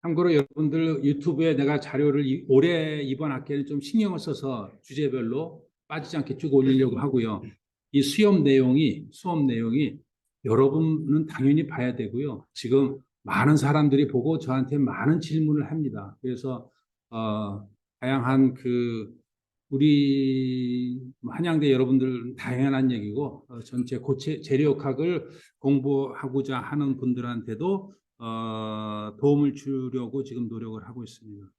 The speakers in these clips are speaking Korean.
참고로 여러분들 유튜브에 내가 자료를 올해 이번 학기에는 좀 신경을 써서 주제별로 빠지지 않게 쭉 올리려고 하고요. 이 수업 내용이 여러분은 당연히 봐야 되고요. 지금 많은 사람들이 보고 저한테 많은 질문을 합니다. 그래서 다양한 우리 한양대 여러분들 당연한 얘기고 전체 재료학을 공부하고자 하는 분들한테도 도움을 주려고 지금 노력을 하고 있습니다.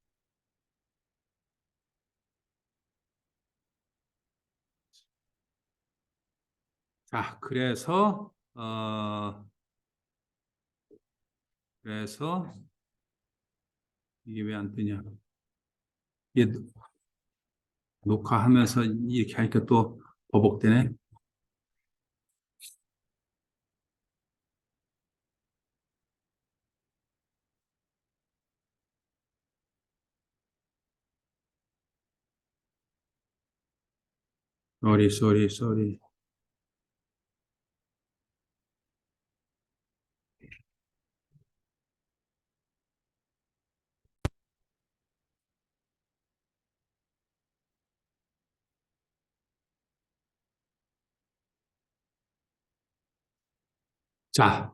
자, 그래서 이게 왜 안 뜨냐? 이게 녹화하면서 이렇게 하니까 또 버벅대네. 쏘리. 자,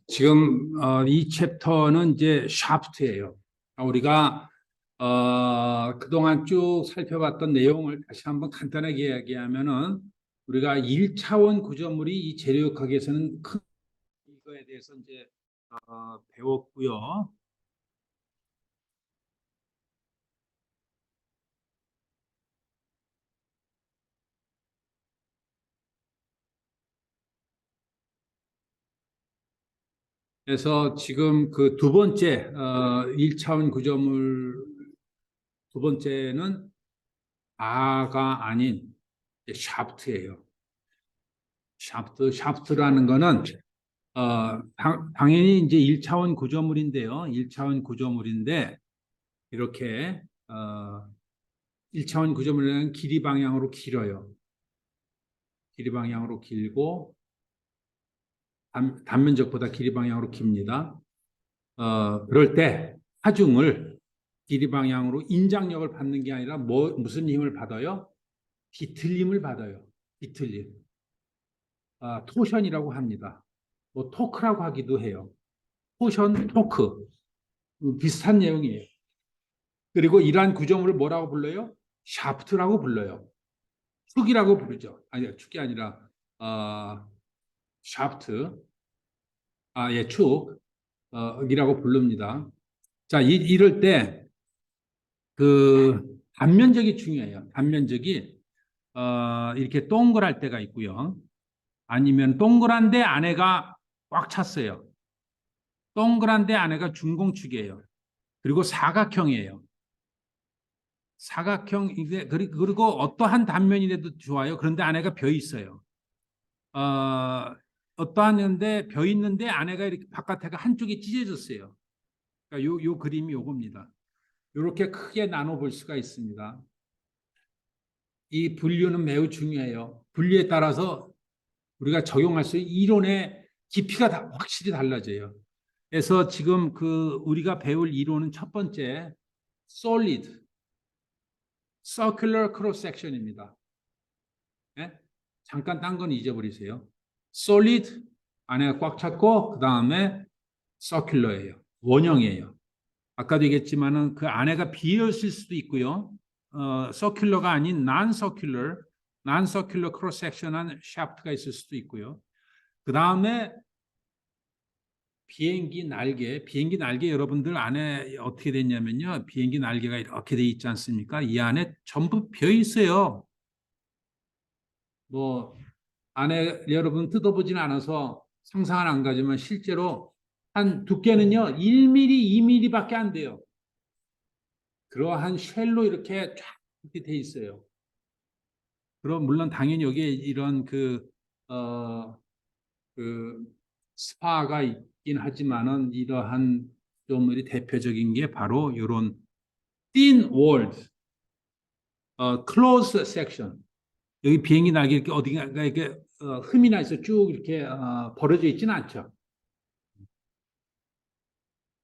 지금 이 챕터는 이제 샤프트예요. 우리가 그동안 쭉 살펴봤던 내용을 다시 한번 간단하게 이야기하면은 우리가 1차원 구조물이 이 재료역학에서는 큰 이거에 대해서 이제 배웠고요. 그래서 지금 그 두 번째 1차원 구조물 두 번째는 아가 아닌 샤프트예요. 샤프트라는 거는 당연히 이제 1차원 구조물인데요. 1차원 구조물인데 이렇게 1차원 구조물은 길이 방향으로 길어요. 길이 방향으로 길고 단면적보다 길이 방향으로 깁니다. 그럴 때 하중을 길이 방향으로 인장력을 받는 게 아니라 무슨 힘을 받아요? 뒤틀림을 받아요. 뒤틀림. 토션이라고 합니다. 뭐 토크라고 하기도 해요. 토션, 토크. 비슷한 내용이에요. 그리고 이러한 구조물을 뭐라고 불러요? 샤프트라고 불러요. 축이라고 부르죠. 아니, 축이 아니라 샤프트. 예, 축. 이라고 부릅니다. 자, 이럴 때 단면적이 중요해요. 단면적이 이렇게 동그랄 때가 있고요. 아니면 동그란데 안에가 꽉 찼어요. 동그란데 안에가 준공축이에요. 그리고 사각형이에요. 사각형인데 그리고 어떠한 단면이라도 좋아요. 그런데 안에가 벼 있어요. 어떠한데 벼 있는데 안에가 이렇게 바깥에가 한쪽이 찢어졌어요. 그러니까 요 그림이 요겁니다. 이렇게 크게 나눠 볼 수가 있습니다. 이 분류는 매우 중요해요. 분류에 따라서 우리가 적용할 수 있는 이론의 깊이가 확실히 달라져요. 그래서 지금 우리가 배울 이론은 첫 번째 solid, circular cross section입니다. 네? 잠깐 딴 건 잊어버리세요. solid 안에가 꽉 찼고 그 다음에 circular예요. 원형이에요. 아까도 얘기했지만은 그 안에가 비어 있을 수도 있고요. circular가 아닌 non-circular cross section한 shaft가 있을 수도 있고요. 그 다음에 비행기 날개 여러분들 안에 어떻게 됐냐면요. 비행기 날개가 이렇게 돼 있지 않습니까? 이 안에 전부 비어 있어요. 뭐 안에 여러분 뜯어보지는 않아서 상상은 안 가지만 실제로 한 두께는요 1mm, 2mm밖에 안 돼요. 그러한 쉘로 이렇게 쫙 이렇게 돼 있어요. 그럼 물론 당연히 여기에 이런 스파가 있긴 하지만은 이러한 조물이 대표적인 게 바로 이런 thin walled, closed section. 여기 비행기 날개 이렇게 어디가 이렇게 흠이 나 있어 쭉 이렇게 벌어져 있지는 않죠.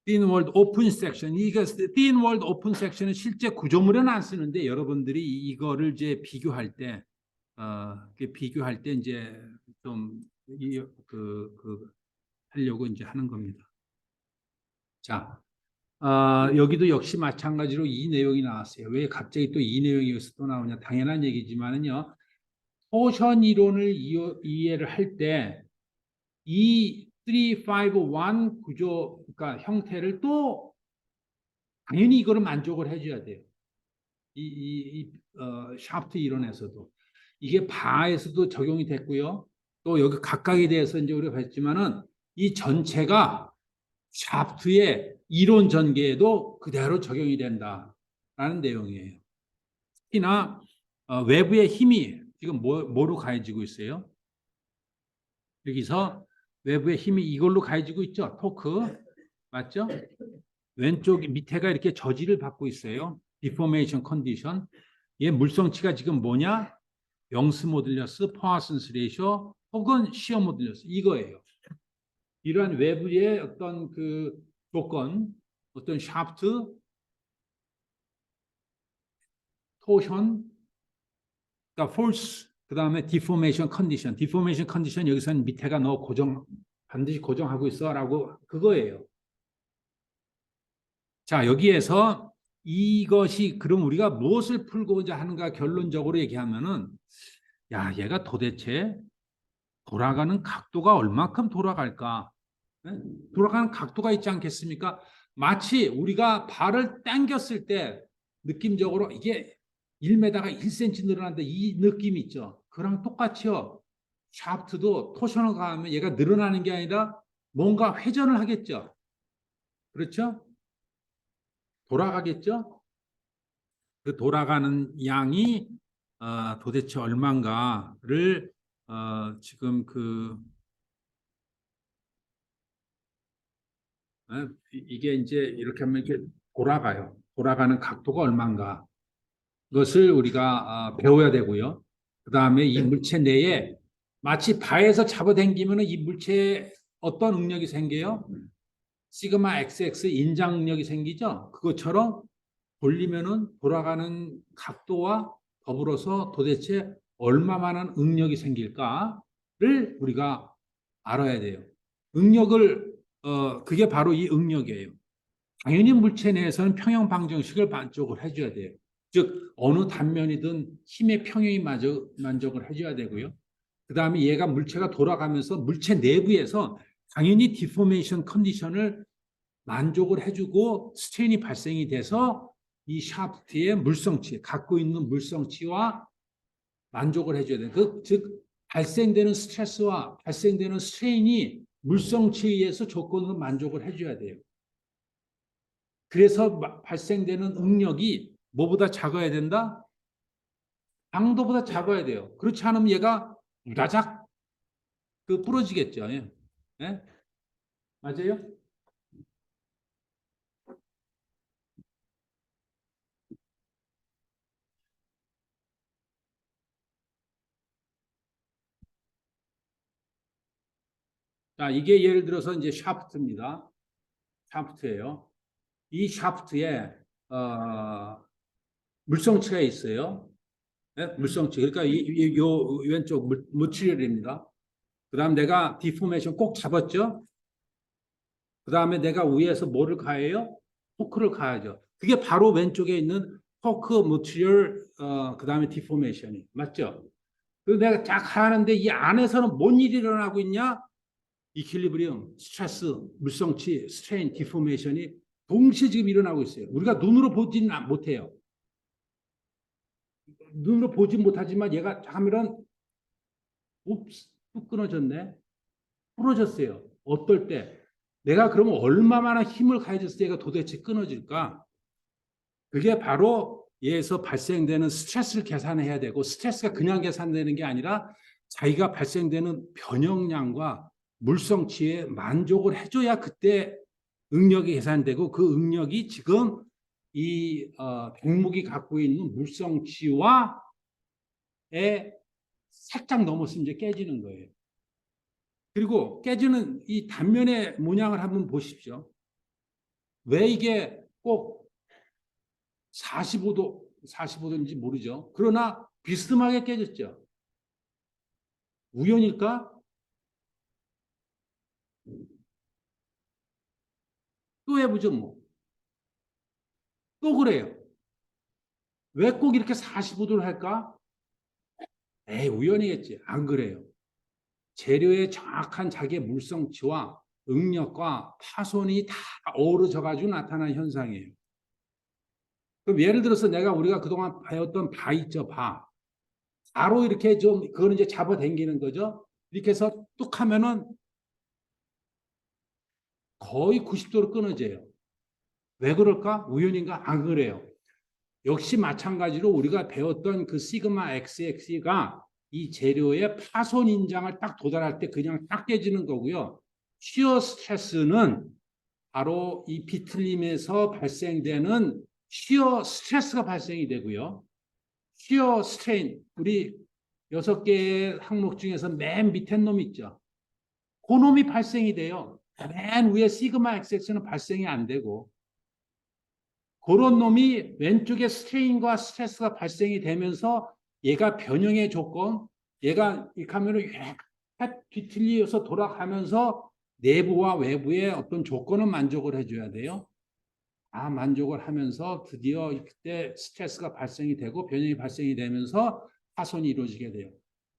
thin walled open section. 이게 thin walled open section은 실제 구조물에는 안 쓰는데 여러분들이 이거를 이제 비교할 때, 비교할 때 이제 좀 하려고 이제 하는 겁니다. 자, 여기도 역시 마찬가지로 이 내용이 나왔어요. 왜 갑자기 또 이 내용이 여기서 또 나오냐? 당연한 얘기지만은요. 토션 이론을 이해를 할 때 이 3, 5, 1 구조, 그러니까 형태를 또 당연히 이거를 만족을 해줘야 돼요. 샤프트 이론에서도 이게 바에서도 적용이 됐고요. 또 여기 각각에 대해서 이제 우리가 봤지만은 이 전체가 샤프트의 이론 전개에도 그대로 적용이 된다라는 내용이에요. 특히나 외부의 힘이 지금 뭐로 가해지고 있어요? 여기서 외부의 힘이 이걸로 가해지고 있죠. 토크 맞죠? 왼쪽 밑에가 이렇게 저지를 받고 있어요. 디포메이션 컨디션. 얘 물성치가 지금 뭐냐? 영스 모듈러스, 포아슨스 레이쇼 혹은 시어 모듈러스 이거예요. 이러한 외부의 어떤 그 조건, 어떤 샤프트, 토션, 그러니까 폴스, 그 다음에 디포메이션 컨디션. 디포메이션 컨디션 여기서는 밑에가 너 반드시 고정하고 있어라고 그거예요. 자, 여기에서 이것이 그럼 우리가 무엇을 풀고자 하는가 결론적으로 얘기하면은 야, 얘가 도대체 돌아가는 각도가 얼마큼 돌아갈까? 네? 돌아가는 각도가 있지 않겠습니까? 마치 우리가 발을 당겼을 때 느낌적으로 이게 1m가 1cm 늘어난다 이 느낌 있죠. 그랑 똑같이요. 샤프트도 토션을 가하면 얘가 늘어나는 게 아니라 뭔가 회전을 하겠죠. 그렇죠? 돌아가겠죠? 그 돌아가는 양이 도대체 얼마인가를 지금 이게 이제 이렇게 하면 이렇게 돌아가요. 돌아가는 각도가 얼마인가. 그것을 우리가 배워야 되고요. 그 다음에 이 물체 내에 마치 바에서 잡아당기면 이 물체에 어떤 응력이 생겨요? 시그마 XX 인장 응력이 생기죠. 그것처럼 돌리면은 돌아가는 각도와 더불어서 도대체 얼마만한 응력이 생길까를 우리가 알아야 돼요. 응력을 그게 바로 이 응력이에요. 당연히 물체 내에서는 평형 방정식을 만족을 해줘야 돼요. 즉 어느 단면이든 힘의 평형이 만족을 해줘야 되고요. 그 다음에 얘가 물체가 돌아가면서 물체 내부에서 당연히 디포메이션 컨디션을 만족을 해주고 스트레인이 발생이 돼서 이 샤프트의 물성치, 갖고 있는 물성치와 만족을 해줘야 돼요. 즉 발생되는 스트레스와 발생되는 스트레인이 물성치에 의해서 조건으로 만족을 해줘야 돼요. 그래서 발생되는 응력이 뭐보다 작아야 된다? 강도보다 작아야 돼요. 그렇지 않으면 얘가 우다작 부러지겠죠. 예? 예? 맞아요? 자, 이게 예를 들어서 이제 샤프트입니다. 샤프트예요. 이 샤프트에 물성치가 있어요. 네? 물성치. 그러니까 요 왼쪽 머티리얼입니다. 그다음 내가 디포메이션 꼭 잡았죠. 그다음에 내가 위에서 뭐를 가해요? 토크를 가야죠. 그게 바로 왼쪽에 있는 토크 머티리얼 그다음에 디포메이션이 맞죠? 그리고 내가 쫙 하는데 이 안에서는 뭔 일이 일어나고 있냐? 이퀄리브리엄, 스트레스, 물성치, 스트레인, 디포메이션이 동시에 지금 일어나고 있어요. 우리가 눈으로 보지는 못해요. 눈으로 보지 못하지만 얘가 하면은 옵스 뚝 끊어졌네. 부러졌어요. 어떨 때? 내가 그러면 얼마나 힘을 가해줬을 때 얘가 도대체 끊어질까? 그게 바로 얘에서 발생되는 스트레스를 계산해야 되고 스트레스가 그냥 계산되는 게 아니라 자기가 발생되는 변형량과 물성치에 만족을 해줘야 그때 응력이 계산되고 그 응력이 지금 이 백목이 갖고 있는 물성치와에 살짝 넘었으면 이제 깨지는 거예요. 그리고 깨지는 이 단면의 모양을 한번 보십시오. 왜 이게 꼭 45도인지 모르죠. 그러나 비스듬하게 깨졌죠. 우연일까? 또 해보죠, 뭐. 또 그래요. 왜 꼭 이렇게 45도를 할까? 에이, 우연이겠지. 안 그래요. 재료의 정확한 자기의 물성치와 응력과 파손이 다 어우러져 가지고 나타난 현상이에요. 그럼 예를 들어서 우리가 그동안 배웠던 바 있죠, 바. 바로 이렇게 좀 그거는 이제 잡아당기는 거죠. 이렇게 해서 뚝 하면은 거의 90도로 끊어져요. 왜 그럴까? 우연인가? 안 그래요. 역시 마찬가지로 우리가 배웠던 그 시그마 XX가 이 재료의 파손 인장을 딱 도달할 때 그냥 딱 깨지는 거고요. 시어 스트레스는 바로 이 비틀림에서 발생되는 시어 스트레스가 발생이 되고요. 시어 스트레인, 우리 6개의 항목 중에서 맨 밑에 놈 있죠. 그 놈이 발생이 돼요. 맨 위에 시그마 XX는 발생이 안 되고 그런 놈이 왼쪽에 스트레인과 스트레스가 발생이 되면서 얘가 변형의 조건, 얘가 이 카메라를 뒤틀려서 돌아가면서 내부와 외부의 어떤 조건은 만족을 해줘야 돼요. 만족을 하면서 드디어 그때 스트레스가 발생이 되고 변형이 발생이 되면서 파손이 이루어지게 돼요.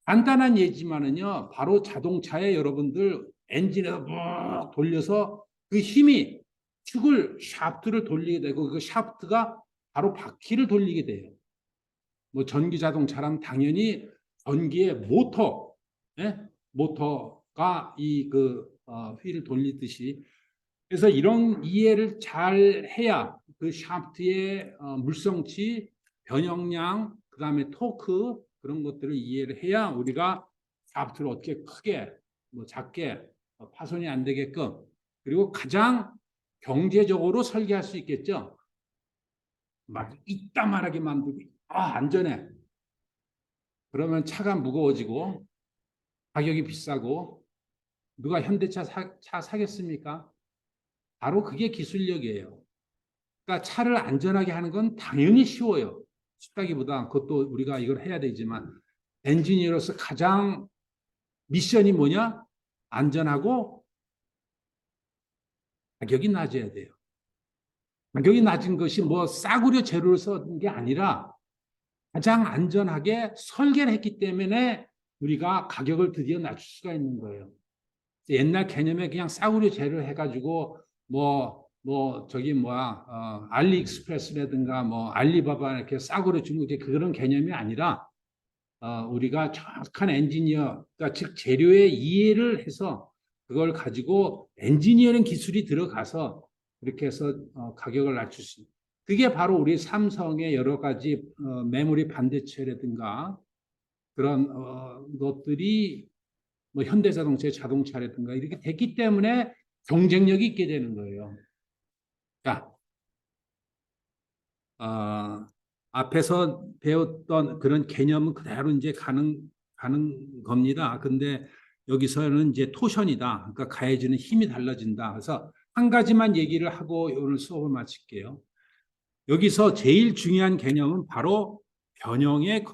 간단한 예지만은요, 바로 자동차에 여러분들 엔진에서 막 돌려서 그 힘이 축을 샤프트를 돌리게 되고 그 샤프트가 바로 바퀴를 돌리게 돼요. 뭐 전기 자동차라면 당연히 전기의 모터, 예? 모터가 휠을 돌리듯이 그래서 이런 이해를 잘 해야 그 샤프트의 물성치, 변형량, 그 다음에 토크 그런 것들을 이해를 해야 우리가 샤프트를 어떻게 크게, 뭐 작게 파손이 안 되게끔 그리고 가장 경제적으로 설계할 수 있겠죠. 막 이따만하게 만들고 안전해. 그러면 차가 무거워지고 가격이 비싸고 누가 현대차 차 사겠습니까? 바로 그게 기술력이에요. 그러니까 차를 안전하게 하는 건 당연히 쉬워요. 쉽다기보다 그것도 우리가 이걸 해야 되지만 엔지니어로서 가장 미션이 뭐냐? 안전하고 가격이 낮아야 돼요. 가격이 낮은 것이 뭐 싸구려 재료를 쓴 게 아니라 가장 안전하게 설계를 했기 때문에 우리가 가격을 드디어 낮출 수가 있는 거예요. 옛날 개념에 그냥 싸구려 재료를 해가지고 알리익스프레스라든가 뭐 알리바바 이렇게 싸구려 주는 그런 개념이 아니라 우리가 정확한 엔지니어, 그러니까 즉 재료의 이해를 해서 그걸 가지고 엔지니어링 기술이 들어가서 그렇게 해서 가격을 낮출 수 있는. 그게 바로 우리 삼성의 여러 가지 메모리 반도체라든가 그런 것들이 뭐 현대자동차의 자동차라든가 이렇게 됐기 때문에 경쟁력이 있게 되는 거예요. 자, 앞에서 배웠던 그런 개념은 그대로 이제 가는 겁니다. 근데 여기서는 이제 토션이다. 그러니까 가해지는 힘이 달라진다. 그래서 한 가지만 얘기를 하고 오늘 수업을 마칠게요. 여기서 제일 중요한 개념은 바로 변형의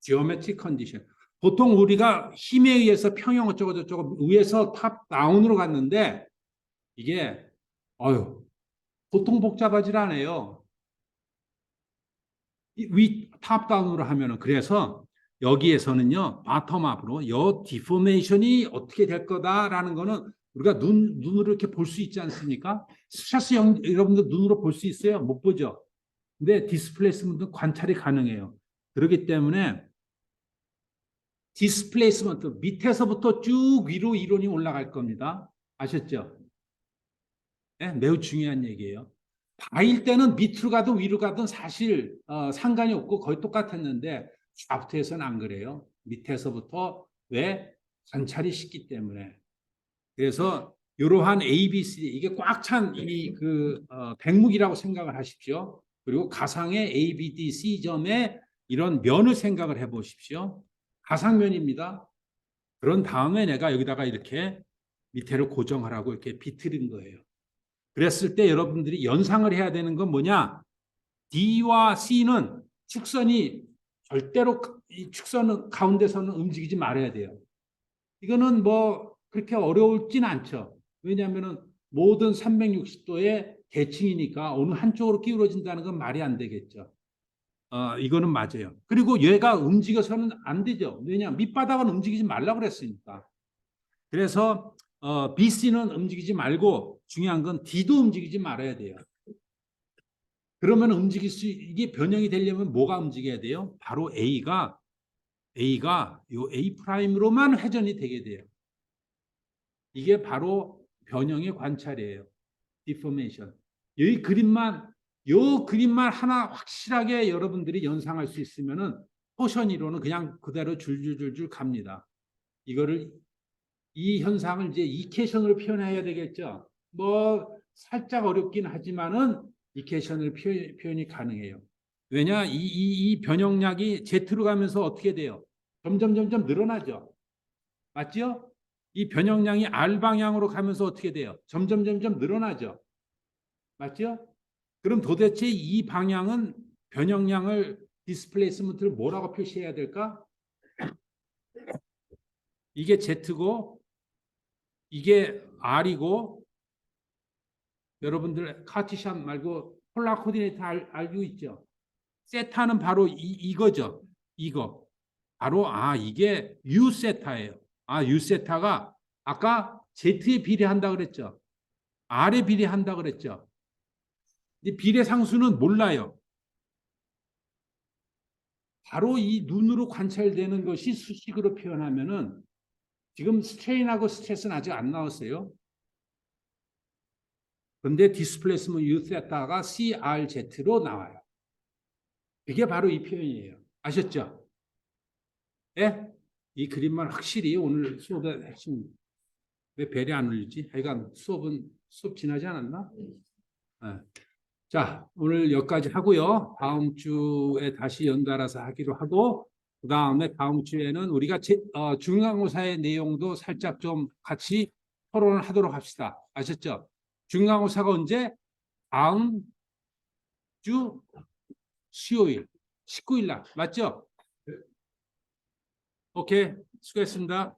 지오메트릭 컨디션. 보통 우리가 힘에 의해서 평형 어쩌고 저쩌고 위에서 탑 다운으로 갔는데 이게 보통 복잡하지 않아요. 탑다운으로 하면은 그래서 여기에서는요 바텀업으로 요 디포메이션이 어떻게 될 거다라는 거는 우리가 눈으로 이렇게 볼 수 있지 않습니까? 스트레스 여러분들 눈으로 볼 수 있어요? 못 보죠. 근데 디스플레이스먼트 관찰이 가능해요. 그렇기 때문에 디스플레이스먼트 밑에서부터 쭉 위로 이론이 올라갈 겁니다. 아셨죠? 네, 매우 중요한 얘기예요. 바일 때는 밑으로 가든 위로 가든 사실 상관이 없고 거의 똑같았는데 샤프트에서는 안 그래요. 밑에서부터 왜 관찰이 쉽기 때문에. 그래서 이러한 A, B, C 이게 꽉 찬 백묵이라고 생각을 하십시오. 그리고 가상의 A, B, D, C 점에 이런 면을 생각을 해보십시오. 가상면입니다. 그런 다음에 내가 여기다가 이렇게 밑에를 고정하라고 이렇게 비틀인 거예요. 그랬을 때 여러분들이 연상을 해야 되는 건 뭐냐? D와 C는 축선이 절대로 이 축선 가운데서는 움직이지 말아야 돼요. 이거는 뭐 그렇게 어려울진 않죠. 왜냐하면은 모든 360도의 대칭이니까 어느 한쪽으로 기울어진다는 건 말이 안 되겠죠. 이거는 맞아요. 그리고 얘가 움직여서는 안 되죠. 왜냐 밑바닥은 움직이지 말라고 그랬으니까. 그래서 BC는 움직이지 말고 중요한 건 D도 움직이지 말아야 돼요. 그러면 이게 변형이 되려면 뭐가 움직여야 돼요? 바로 A가 요 A 프라임으로만 회전이 되게 돼요. 이게 바로 변형의 관찰이에요. 디포메이션. 요 그림만 하나 확실하게 여러분들이 연상할 수 있으면은 포션 이론은 그냥 그대로 줄줄줄줄 갑니다. 이 현상을 이제 이케이션으로 표현해야 되겠죠. 뭐 살짝 어렵긴 하지만은 이케이션을 표현이 가능해요. 왜냐 이 변형량이 Z로 가면서 어떻게 돼요? 점점 늘어나죠. 맞죠? 이 변형량이 R 방향으로 가면서 어떻게 돼요? 점점 늘어나죠. 맞죠? 그럼 도대체 이 방향은 변형량을 디스플레이스먼트를 뭐라고 표시해야 될까? 이게 Z고 이게 R이고 여러분들 카티션 말고 폴라 코디네이터 알고 있죠? 세타는 바로 이거죠. 이거. 바로 이게 U 세타예요. U 세타가 아까 Z에 비례한다 그랬죠. R에 비례한다 그랬죠. 비례 상수는 몰라요. 바로 이 눈으로 관찰되는 것이 수식으로 표현하면은 지금 스트레인하고 스트레스는 아직 안 나왔어요. 그런데 디스플레이스먼트 U 세타가 CRZ로 나와요. 이게 바로 이 표현이에요. 아셨죠? 예? 이 그림만 확실히 오늘 수업의 핵심. 왜 벨이 안 울리지? 하여간 수업 지나지 않았나? 네. 자, 오늘 여기까지 하고요. 다음 주에 다시 연달아서 하기로 하고, 그 다음에 다음 주에는 우리가 중간고사의 내용도 살짝 좀 같이 토론을 하도록 합시다. 아셨죠? 중간고사가 언제? 다음 주 수요일, 19일 날. 맞죠? 오케이. 수고했습니다.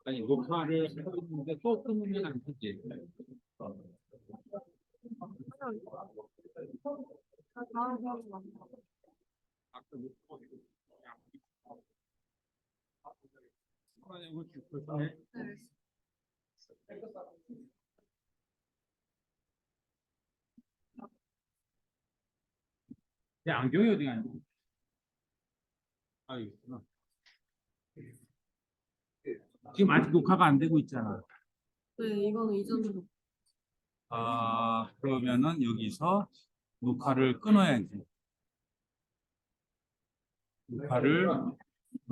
아니, 녹화를 하고 있는데 또 끊으면 안 되지. 아까 녹화 내 안경이 어디 갔니? 있구나. 지금 아직 녹화가 안 되고 있잖아. 네, 이거는 이전으로. 그러면은 여기서 녹화를 끊어야지. 녹화를